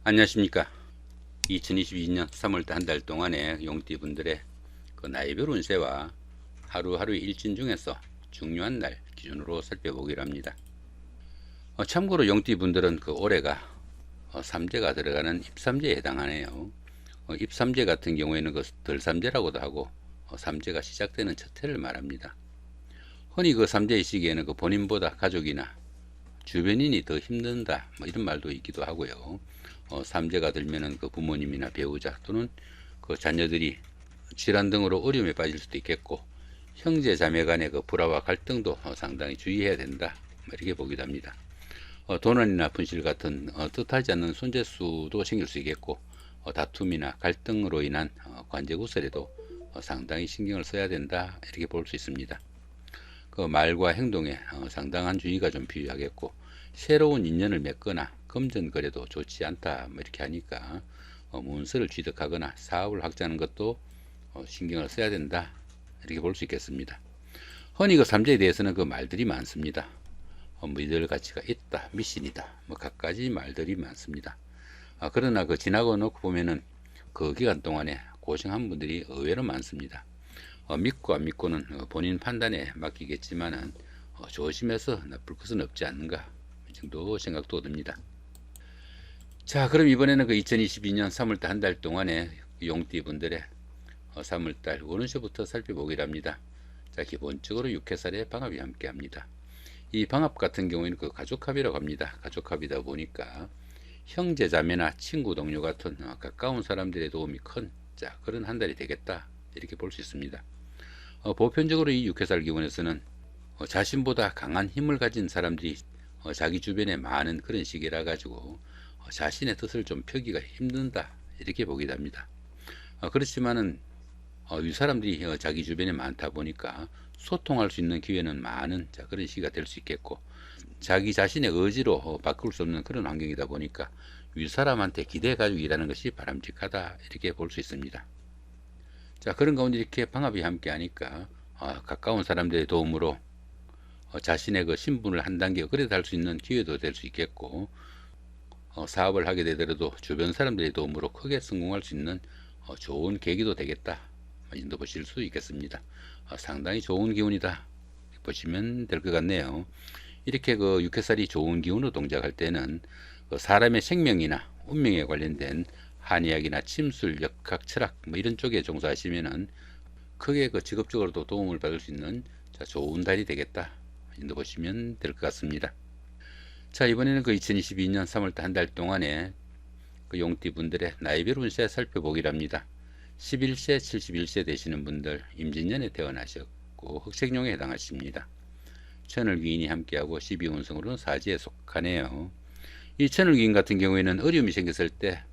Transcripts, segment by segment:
안녕하십니까. 2022년 3월달 한 달 동안의 용띠분들의 그 나이별 운세와 하루하루 일진 중에서 중요한 날 기준으로 살펴보기로 합니다. 참고로 용띠분들은 그 올해가 삼재가 들어가는 입삼재에 해당하네요. 입삼재 같은 경우에는 그 덜삼재라고도 하고 삼재가 시작되는 첫 해를 말합니다. 흔히 그 삼재의 시기에는 그 본인보다 가족이나 주변인이 더 힘든다 뭐 이런 말도 있기도 하고요. 삼재가 들면은 그 부모님이나 배우자 또는 그 자녀들이 질환 등으로 어려움에 빠질 수도 있겠고, 형제 자매 간의 그 불화와 갈등도 상당히 주의해야 된다 뭐 이렇게 보기도 합니다. 도난이나 분실 같은 뜻하지 않는 손재수도 생길 수 있겠고, 다툼이나 갈등으로 인한 관제 구설에도 상당히 신경을 써야 된다 이렇게 볼 수 있습니다. 그 말과 행동에 상당한 주의가 좀 필요하겠고, 새로운 인연을 맺거나 금전거래도 좋지 않다 뭐 이렇게 하니까 문서를 취득하거나 사업을 확장하는 것도 신경을 써야 된다 이렇게 볼 수 있겠습니다. 흔히 그 삼재에 대해서는 그 말들이 많습니다. 믿을 가치가 있다, 미신이다, 뭐 갖가지 말들이 많습니다. 그러나 그 지나고 놓고 보면은 그 기간 동안에 고생한 분들이 의외로 많습니다. 믿고 안 믿고는 본인 판단에 맡기겠지만은 조심해서 나쁠 것은 없지 않는가, 이 정도 생각도 듭니다. 자, 그럼 이번에는 그 2022년 3월달 한 달 동안에 용띠 분들의 3월달 운세부터 살펴보기로 합니다. 자, 기본적으로 육해살의 방합이 함께 합니다. 이 방합 같은 경우에는 그 가족합이라고 합니다. 가족합이다 보니까 형제 자매나 친구 동료 같은 가까운 사람들의 도움이 큰 그런 한 달이 되겠다 이렇게 볼 수 있습니다. 보편적으로 이 육해살 기운에서는 자신보다 강한 힘을 가진 사람들이 자기 주변에 많은 그런 시기라 가지고 자신의 뜻을 좀 펴기가 힘든다 이렇게 보기도 합니다. 그렇지만은 이 사람들이 자기 주변에 많다 보니까 소통할 수 있는 기회는 많은 그런 시기가 될 수 있겠고, 자기 자신의 의지로 바꿀 수 없는 그런 환경이다 보니까 위 사람한테 기대 가지고 일하는 것이 바람직하다 이렇게 볼 수 있습니다. 자, 그런 가운데 이렇게 방합이 함께 하니까 가까운 사람들의 도움으로 자신의 그 신분을 한 단계 업그레이드 할 수 있는 기회도 될 수 있겠고, 사업을 하게 되더라도 주변 사람들의 도움으로 크게 성공할 수 있는 좋은 계기도 되겠다 인도 보실 수 있겠습니다. 상당히 좋은 기운이다 보시면 될 것 같네요. 이렇게 그 육해살이 좋은 기운으로 동작할 때는 그 사람의 생명이나 운명에 관련된 한의학이나 침술, 역학, 철학 뭐 이런 쪽에 종사하시면은 크게 그 직업적으로도 도움을 받을 수 있는 좋은 달이 되겠다 인도 보시면 될 것 같습니다. 자, 이번에는 그 2022년 3월달 한 달 동안에 그 용띠 분들의 나이별 운세 살펴보기로 합니다. 11세, 71세 되시는 분들 임진년에 태어나셨고 흑색용에 해당하십니다. 천을귀인이 함께하고 12운성으로는 사지에 속하네요. 이 천을귀인 같은 경우에는 어려움이 생겼을 때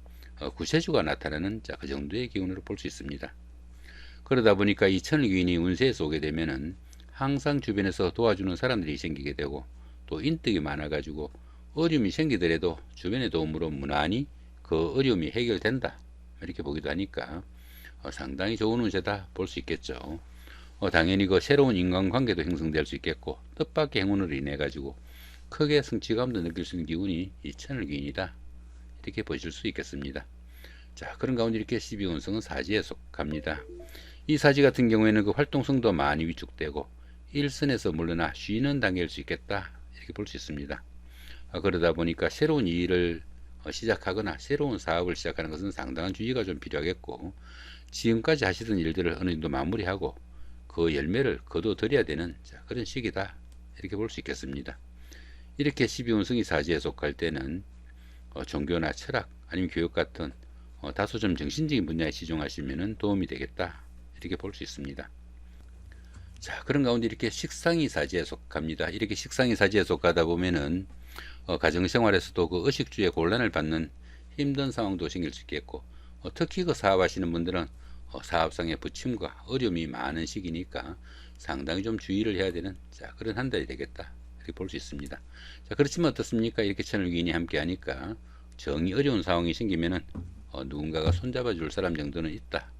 구세주가 나타나는 그 정도의 기운으로 볼 수 있습니다. 그러다 보니까 이 천을귀인이 운세에서 오게 되면은 항상 주변에서 도와주는 사람들이 생기게 되고, 또 인덕이 많아 가지고 어려움이 생기더라도 주변의 도움으로 무난히 그 어려움이 해결된다 이렇게 보기도 하니까 상당히 좋은 운세다 볼 수 있겠죠. 당연히 그 새로운 인간관계도 형성될 수 있겠고, 뜻밖의 행운으로 인해 가지고 크게 성취감도 느낄 수 있는 기운이 이 천을귀인이다 이렇게 보실 수 있겠습니다. 자, 그런 가운데 이렇게 12운성은 사지에 속합니다. 이 사지 같은 경우에는 그 활동성도 많이 위축되고 일선에서 물러나 쉬는 단계일 수 있겠다 이렇게 볼 수 있습니다. 그러다 보니까 새로운 일을 시작하거나 새로운 사업을 시작하는 것은 상당한 주의가 좀 필요하겠고, 지금까지 하시던 일들을 어느 정도 마무리하고 그 열매를 거둬들여야 되는 그런 시기다 이렇게 볼 수 있겠습니다. 이렇게 12운성이 사지에 속할 때는 종교나 철학 아니면 교육 같은 다소 좀 정신적인 분야에 치중하시면 도움이 되겠다 이렇게 볼 수 있습니다. 자, 그런 가운데 이렇게 식상이 사지에 속합니다. 이렇게 식상이 사지에 속하다 보면은 가정생활에서도 그 의식주에 곤란을 받는 힘든 상황도 생길 수 있겠고, 특히 그 사업하시는 분들은 사업상의 부침과 어려움이 많은 시기니까 상당히 좀 주의를 해야 되는 그런 한 달이 되겠다 이렇게 볼 수 있습니다. 자, 그렇지만 어떻습니까? 이렇게 천을귀인이 함께 하니까 정이 어려운 상황이 생기면은 누군가가 손잡아 줄 사람 정도는 있다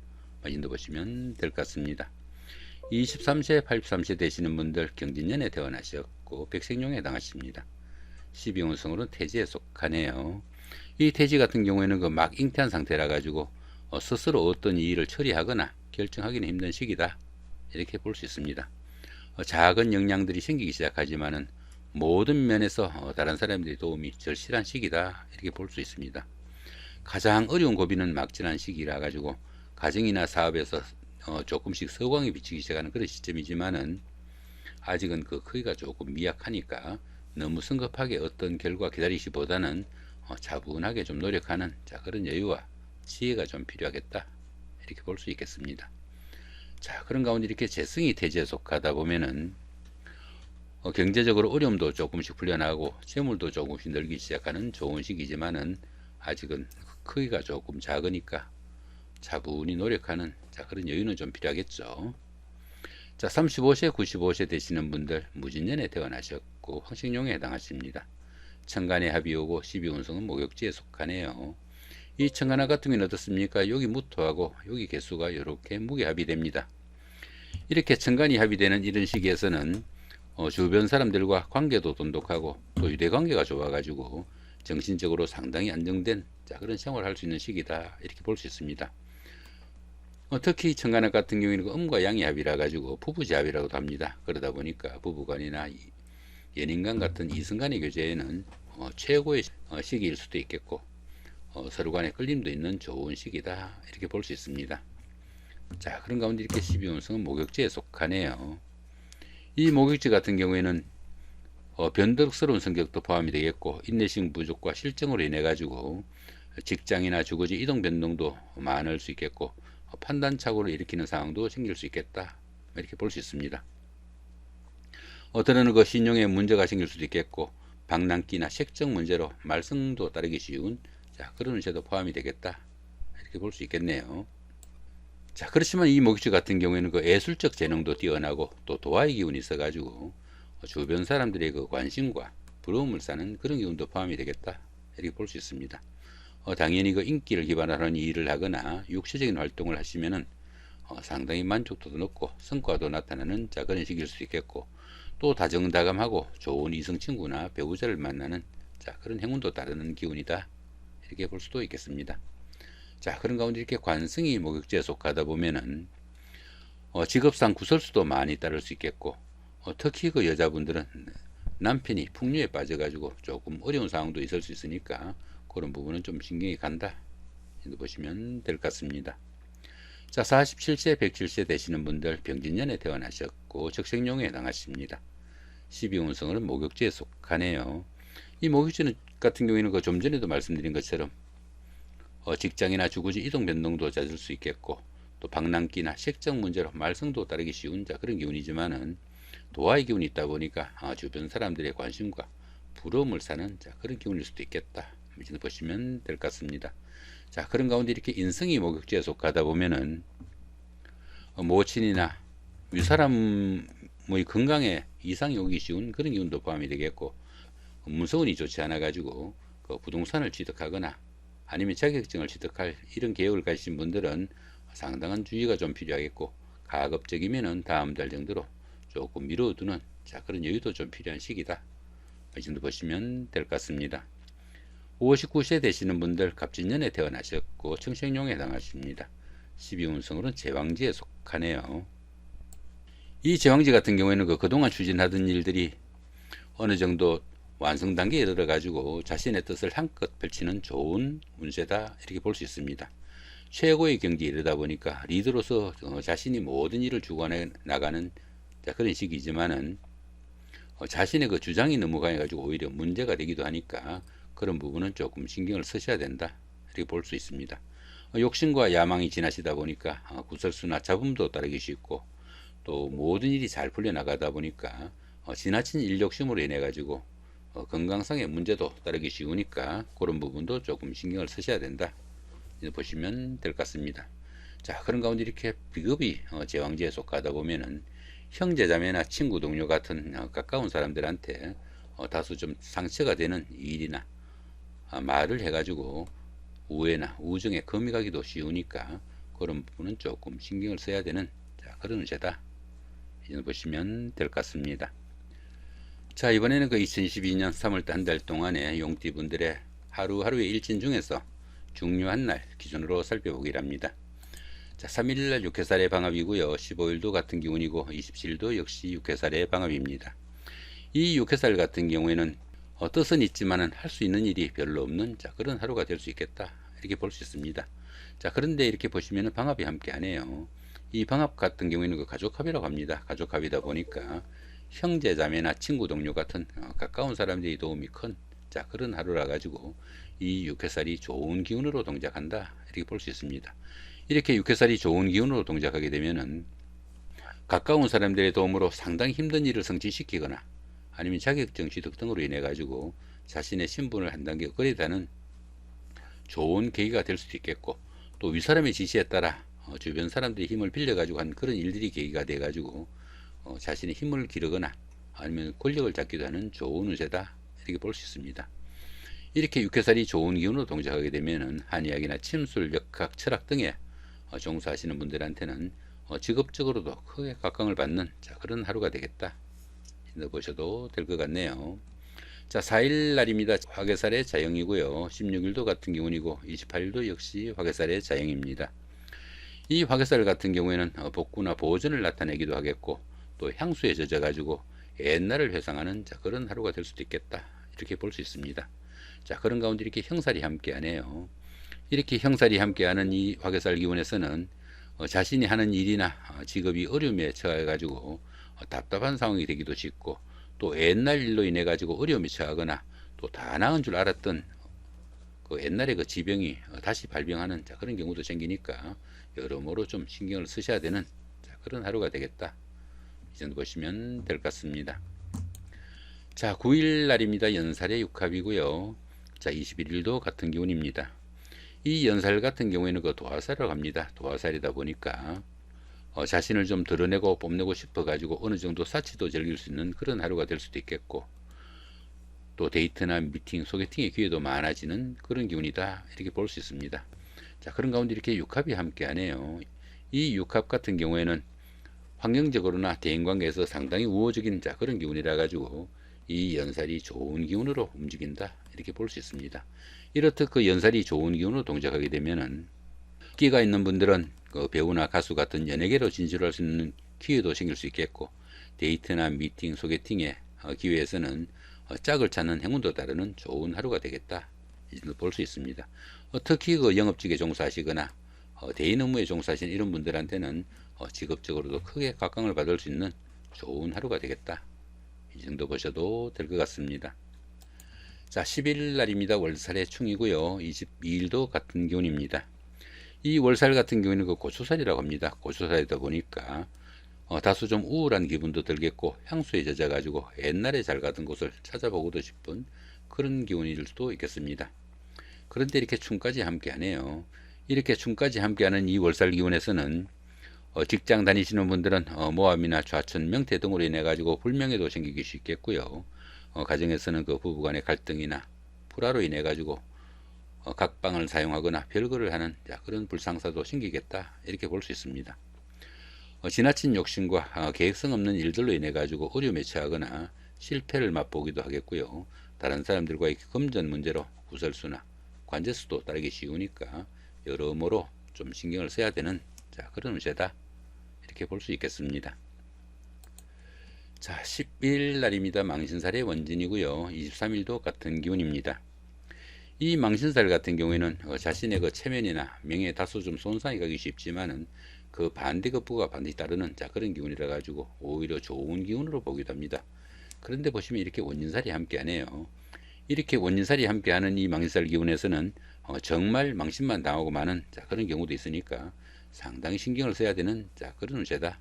인도 보시면 될 것 같습니다. 23세, 83세 되시는 분들 경진년에 태어나셨고 백색용에 해당하십니다. 12운성으로는 태지에 속하네요. 이 태지 같은 경우에는 그 막 잉태한 상태라 가지고 스스로 어떤 일을 처리하거나 결정하기는 힘든 시기다, 이렇게 볼 수 있습니다. 작은 역량들이 생기기 시작하지만은 모든 면에서 다른 사람들의 도움이 절실한 시기다, 이렇게 볼 수 있습니다. 가장 어려운 고비는 막연한 시기라 가지고 가정이나 사업에서 조금씩 서광이 비치기 시작하는 그런 시점이지만은 아직은 그 크기가 조금 미약하니까 너무 성급하게 어떤 결과 기다리시보다는 차분하게 좀 노력하는 그런 여유와 지혜가 좀 필요하겠다, 이렇게 볼 수 있겠습니다. 자, 그런 가운데 이렇게 재성이 태지에 속하다 보면은 경제적으로 어려움도 조금씩 풀려나고 재물도 조금씩 늘기 시작하는 좋은 시기지만은 아직은 크기가 조금 작으니까 차분히 노력하는 그런 여유는 좀 필요하겠죠. 자, 35세, 95세 되시는 분들 무진년에 태어나셨고 황식용에 해당하십니다. 천간에 합이 오고 12운성은 목욕지에 속하네요. 이 천간합 같은 경우는 어떻습니까? 여기 무토하고 여기 개수가 이렇게 무게합이 됩니다. 이렇게 천간이 합의되는 이런 시기에서는 주변 사람들과 관계도 돈독하고 또 유대관계가 좋아가지고 정신적으로 상당히 안정된 그런 생활을 할 수 있는 시기다, 이렇게 볼 수 있습니다. 특히 천간합 같은 경우에는 음과 양의 합이라 가지고 부부제합이라고도 합니다. 그러다 보니까 부부간이나 연인간 같은 이성간의 교제에는 최고의 시기일 수도 있겠고 서로 간의 끌림도 있는 좋은 시기다, 이렇게 볼 수 있습니다. 자, 그런 가운데 이렇게 12운성은 목욕지에 속하네요. 이 목욕지 같은 경우에는 변덕스러운 성격도 포함이 되겠고 인내심 부족과 실정으로 인해 가지고 직장이나 주거지 이동 변동도 많을 수 있겠고 판단착오를 일으키는 상황도 생길 수 있겠다, 이렇게 볼 수 있습니다. 어떤 신용에 문제가 생길 수도 있겠고 방랑기나 색적 문제로 말썽도 따르기 쉬운 그런 운세도 포함이 되겠다, 이렇게 볼 수 있겠네요. 자, 그렇지만 이 목욕지 같은 경우에는 예술적 재능도 뛰어나고 또 도화의 기운이 있어 가지고 주변 사람들의 관심과 부러움을 사는 그런 기운도 포함이 되겠다, 이렇게 볼 수 있습니다. 당연히 인기를 기반으로 하는 일을 하거나 육체적인 활동을 하시면은 상당히 만족도도 높고 성과도 나타나는 그런 시기일 수도 있겠고 또 다정다감하고 좋은 이성 친구나 배우자를 만나는 그런 행운도 따르는 기운이다, 이렇게 볼 수도 있겠습니다. 자, 그런 가운데 이렇게 관성이 목욕지에 속하다 보면은 직업상 구설수도 많이 따를 수 있겠고 특히 여자분들은 남편이 풍류에 빠져가지고 조금 어려운 상황도 있을 수 있으니까 그런 부분은 좀 신경이 간다, 이렇게 보시면 될 것 같습니다. 자, 47세, 107세 되시는 분들 병진년에 태어나셨고 적생용에 해당하십니다. 12운성은 목욕지에 속하네요. 이 목욕지 같은 경우에는 좀 전에도 말씀드린 것처럼 직장이나 주거지 이동 변동도 잦을 수 있겠고 또 방랑기나 색적 문제로 말썽도 따르기 쉬운 그런 기운이지만은 도화의 기운이 있다 보니까 주변 사람들의 관심과 부러움을 사는 그런 기운일 수도 있겠다, 이렇게 보시면 될 것 같습니다. 자, 그런 가운데 이렇게 인성이 목욕지에 속하다 보면은 모친이나 윗사람의 건강에 이상이 오기 쉬운 그런 기운도 포함이 되겠고 문서운이 좋지 않아 가지고 부동산을 취득하거나 아니면 자격증을 취득할 이런 계획을 가지신 분들은 상당한 주의가 좀 필요하겠고 가급적이면은 다음 달 정도로 조금 미뤄두는 그런 여유도 좀 필요한 시기다, 이 정도 보시면 될 것 같습니다. 59세 되시는 분들 갑진년에 태어나셨고 청생용에 해당하십니다. 12운성으로는 제왕지에 속하네요. 이 제왕지 같은 경우에는 그동안 추진하던 일들이 어느 정도 완성 단계에 이르러 가지고 자신의 뜻을 한껏 펼치는 좋은 운세다, 이렇게 볼 수 있습니다. 최고의 경지에 이르다 보니까 리더로서 자신이 모든 일을 주관해 나가는 그런 시기지만은 자신의 주장이 너무 강해 가지고 오히려 문제가 되기도 하니까 그런 부분은 조금 신경을 쓰셔야 된다, 이렇게 볼 수 있습니다. 욕심과 야망이 지나시다 보니까 구설수나 잡음도 따르기 쉽고 또 모든 일이 잘 풀려나가다 보니까 지나친 일욕심으로 인해 가지고 건강상의 문제도 따르기 쉬우니까 그런 부분도 조금 신경을 쓰셔야 된다, 보시면 될 것 같습니다. 자, 그런 가운데 이렇게 비급이 제왕지에 속하다 보면은 형제자매나 친구 동료 같은 가까운 사람들한테 다소 좀 상처가 되는 일이나 말을 해가지고 우애나 우정에 금이 가기도 쉬우니까 그런 부분은 조금 신경을 써야 되는 그런 운세다, 이걸 보시면 될 것 같습니다. 자, 이번에는 2022년 3월달 한 달 동안의 용띠분들의 하루하루의 일진 중에서 중요한 날 기준으로 살펴보기랍니다. 자, 3일날 육해살의 방합이고요. 15일도 같은 기운이고 27일도 역시 육해살의 방합입니다. 이 육해살 같은 경우에는 뜻은 있지만은 할 수 있는 일이 별로 없는 그런 하루가 될 수 있겠다, 이렇게 볼 수 있습니다. 자, 그런데 이렇게 보시면은 방합이 함께 하네요. 이 방합 같은 경우에는 그 가족합이라고 합니다. 가족합이다 보니까 형제 자매나 친구 동료 같은 가까운 사람들의 도움이 큰 그런 하루라 가지고 이 육해살이 좋은 기운으로 동작한다, 이렇게 볼 수 있습니다. 이렇게 육해살이 좋은 기운으로 동작하게 되면은 가까운 사람들의 도움으로 상당히 힘든 일을 성취시키거나 아니면 자격증 취득 등으로 인해 가지고 자신의 신분을 한 단계 업그레이드하는 좋은 계기가 될 수도 있겠고, 또 윗사람의 지시에 따라 주변 사람들의 힘을 빌려 가지고 한 그런 일들이 계기가 돼 가지고 자신의 힘을 기르거나 아니면 권력을 잡기도 하는 좋은 운세다, 이렇게 볼 수 있습니다. 이렇게 육해살이 좋은 기운으로 동작하게 되면은 한의학이나 침술, 역학, 철학 등에 종사하시는 분들한테는 직업적으로도 크게 각광을 받는 그런 하루가 되겠다, 넣어보셔도 될 것 같네요. 자, 4일 날입니다. 화개살의 자영이고요. 16일도 같은 기운이고 28일도 역시 화개살의 자영입니다. 이 화개살 같은 경우에는 복구나 보존을 나타내기도 하겠고, 또 향수에 젖어 가지고 옛날을 회상하는 그런 하루가 될 수도 있겠다, 이렇게 볼 수 있습니다. 자, 그런 가운데 이렇게 형살이 함께 하네요. 이렇게 형살이 함께하는 이 화개살 기운에서는 자신이 하는 일이나 직업이 어려움에 처해 가지고 답답한 상황이 되기도 쉽고, 또 옛날 일로 인해 가지고 어려움에 처하거나 또 다 나은 줄 알았던 그 옛날의 그 지병이 다시 발병하는 그런 경우도 생기니까 여러모로 좀 신경을 쓰셔야 되는 그런 하루가 되겠다, 이 정도 보시면 될 것 같습니다. 자, 9일 날입니다. 연살의 육합이고요. 자, 21일도 같은 기운입니다. 이 연살 같은 경우에는 그 도화살이라고 합니다. 도화살이다 보니까 자신을 좀 드러내고 뽐내고 싶어 가지고 어느 정도 사치도 즐길 수 있는 그런 하루가 될 수도 있겠고, 또 데이트나 미팅, 소개팅의 기회도 많아지는 그런 기운이다, 이렇게 볼 수 있습니다. 자, 그런 가운데 이렇게 육합이 함께 하네요. 이 육합 같은 경우에는 환경적으로나 대인관계에서 상당히 우호적인 그런 기운이라 가지고 이 연살이 좋은 기운으로 움직인다, 이렇게 볼 수 있습니다. 이렇듯 그 연살이 좋은 기운으로 동작하게 되면은 끼가 있는 분들은 그 배우나 가수 같은 연예계로 진출할 수 있는 기회도 생길 수 있겠고, 데이트나 미팅, 소개팅의 기회에서는 짝을 찾는 행운도 따르는 좋은 하루가 되겠다, 이 정도 볼 수 있습니다. 특히 그 영업직에 종사하시거나 대인 업무에 종사하시는 이런 분들한테는 직업적으로도 크게 각광을 받을 수 있는 좋은 하루가 되겠다, 이 정도 보셔도 될 것 같습니다. 자, 10일 날입니다. 월살의 충이고요. 22일도 같은 기운입니다. 이 월살 같은 경우에는 그 고추살이라고 합니다. 고추살이다 보니까 다소 좀 우울한 기분도 들겠고, 향수에 젖어 가지고 옛날에 잘 가던 곳을 찾아보고도 싶은 그런 기운일 수도 있겠습니다. 그런데 이렇게 충까지 함께 하네요. 이렇게 충까지 함께하는 이 월살 기운에서는 직장 다니시는 분들은 모함이나 좌천, 명태 등으로 인해 가지고 불명예도 생기기 쉽겠고요. 가정에서는 그 부부간의 갈등이나 불화로 인해 가지고 각방을 사용하거나 별거를 하는 그런 불상사도 생기겠다, 이렇게 볼 수 있습니다. 지나친 욕심과 계획성 없는 일들로 인해 가지고 어려움에 처하거나 실패를 맛보기도 하겠고요. 다른 사람들과의 금전 문제로 구설수나 관제수도 따르기 쉬우니까 여러모로 좀 신경을 써야 되는 그런 운세다, 이렇게 볼 수 있겠습니다. 자, 10일 날입니다. 망신살의 원진이고요. 23일도 같은 기운입니다. 이 망신살 같은 경우에는 자신의 그 체면이나 명예에 다소 좀 손상이 가기 쉽지만은 그 반대급부가 반드시 따르는 그런 기운이라 가지고 오히려 좋은 기운으로 보기도 합니다. 그런데 보시면 이렇게 원진살이 함께 하네요. 이렇게 원진살이 함께 하는 이 망신살 기운에서는 정말 망신만 당하고 마는 그런 경우도 있으니까 상당히 신경을 써야 되는 그런 운세다,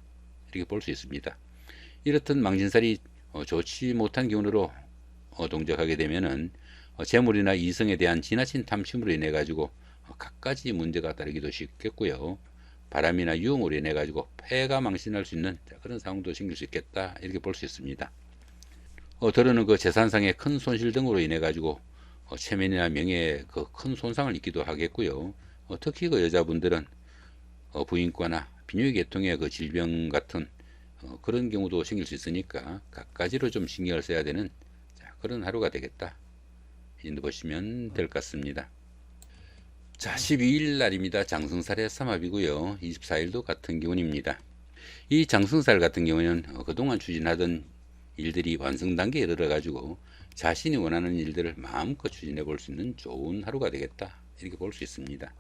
이렇게 볼 수 있습니다. 이렇듯 망신살이 좋지 못한 기운으로 동작하게 되면은 재물이나 이성에 대한 지나친 탐심으로 인해 가지고 갖가지 문제가 따르기도 쉽겠고요. 바람이나 유흥으로 인해 가지고 폐가 망신할 수 있는 그런 상황도 생길 수 있겠다, 이렇게 볼 수 있습니다. 더러는 그 재산상의 큰 손실 등으로 인해 가지고 체면이나 명예에 그 큰 손상을 입기도 하겠고요. 특히 그 여자분들은 부인과나 비뇨기 계통의 그 질병 같은 그런 경우도 생길 수 있으니까 갖가지로 좀 신경을 써야 되는 그런 하루가 되겠다, 이 인도 보시면 될 것 같습니다. 자, 12일 날입니다. 장승살의 삼합이고요. 24일도 같은 기운입니다. 이 장승살 같은 경우는 그동안 추진하던 일들이 완성 단계에 이르러 가지고 자신이 원하는 일들을 마음껏 추진해 볼 수 있는 좋은 하루가 되겠다, 이렇게 볼 수 있습니다.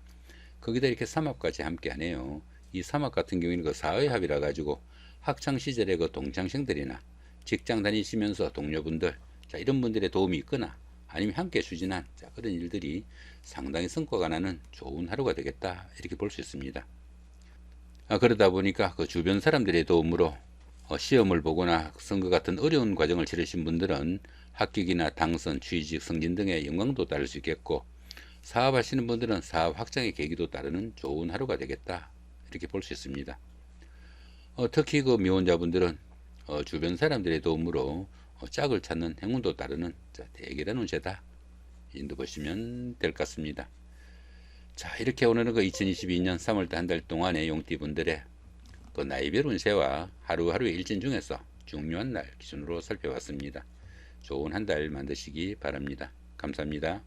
거기다 이렇게 삼합까지 함께 하네요. 이 삼합 같은 경우에는 그 사회합이라 가지고 학창 시절의 그 동창생들이나 직장 다니시면서 동료분들, 자, 이런 분들의 도움이 있거나 아니면 함께 추진한 그런 일들이 상당히 성과가 나는 좋은 하루가 되겠다, 이렇게 볼 수 있습니다. 그러다 보니까 그 주변 사람들의 도움으로 시험을 보거나 선거 같은 어려운 과정을 치르신 분들은 합격이나 당선, 취직, 승진 등의 영광도 따를 수 있겠고, 사업하시는 분들은 사업 확장의 계기도 따르는 좋은 하루가 되겠다, 이렇게 볼 수 있습니다. 특히 그 미혼자분들은 주변 사람들의 도움으로 짝을 찾는 행운도 따르는 대결한 운세다, 인도 보시면 될 것 같습니다. 자, 이렇게 오늘은 그 2022년 3월달 한 달 동안의 용띠분들의 그 나이별 운세와 하루하루의 일진 중에서 중요한 날 기준으로 살펴봤습니다. 좋은 한 달 만드시기 바랍니다. 감사합니다.